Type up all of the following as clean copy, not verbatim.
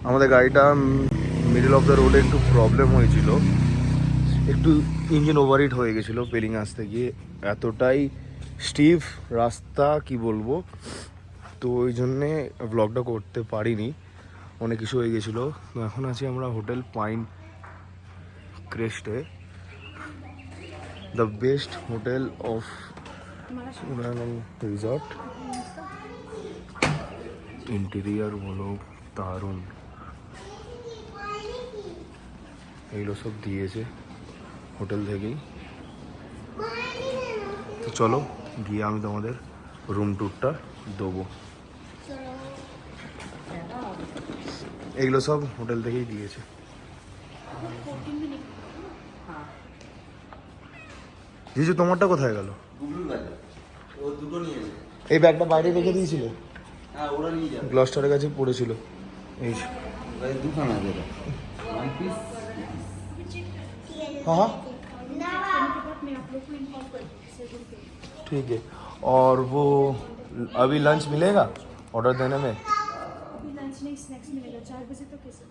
আমাদের গাড়িটা middle of the রোডে একটু প্রবলেম হয়েছিল, একটু ইঞ্জিন ওভারহিট হয়ে গেছিলো পেলিং আসতে গিয়ে। এতটাই স্টিফ রাস্তা কি বলবো, তো ওই জন্যে ব্লগটা করতে পারিনি, অনেক কিছু হয়ে গেছিলো। তো এখন আছি আমরা হোটেল পাইন ক্রেস্টে, the best hotel of resort. Interior বলো দারুণ, এইগুলো সব দিয়েছে হোটেল থেকেই। তো চলো গিয়ে আমি তোমাদের রুম ট্যুরটা দেবো। এগুলো সব হোটেল থেকেই দিয়েছে। জিজু তোমারটা কোথায় গেল? এই ব্যাগটা বাইরে রেখে দিয়েছিলে? গ্লস্টারের কাছে পড়েছিল। এই हाँ हाँ ठीक है। और वो अभी लंच मिलेगा ऑर्डर देने में? अभी लंच नहीं, स्नैक्स मिलेगा 4 बजे तक। कैसे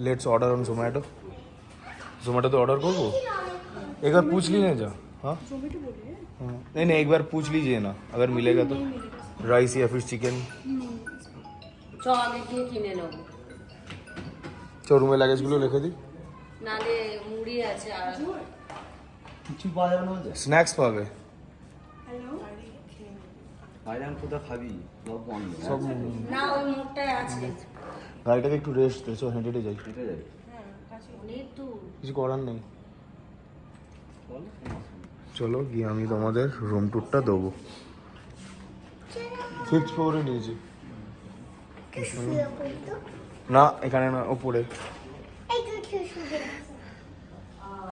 let's order on Zomato. Zomato तो ऑर्डर करो, एक बार पूछ लीजिए जा। हाँ जोमेटो बोल रहे हैं? नहीं नहीं, एक बार पूछ लीजिए ना, अगर मिलेगा तो। राइस या फिर चिकन? চ আগে গিয়ে কিনে নেব, চো রুমে লাগেজগুলো রেখে দিই, নালে মুড়ি আছে আর কিছু পাওয়া যাবে না বলতে? স্ন্যাক্স পাবে हेलो আইলাম কোথা খাবি? সব বন্ধ। সব। না ওই মুখটাই আছে। গাড়িটাকে একটু রেস্ট দে, চো হেঁটে হেঁটে যাই, হেঁটে যাবে? অনেক দূর। কিছু করার নেই। চলো, কোনো অসুবিধা নেই। চলো গিয়ে আমি তোমাদের রুম ট্যুরটা দেবো। 5th ফ্লোরে নিয়েছি না, এখানে না, ওপরে।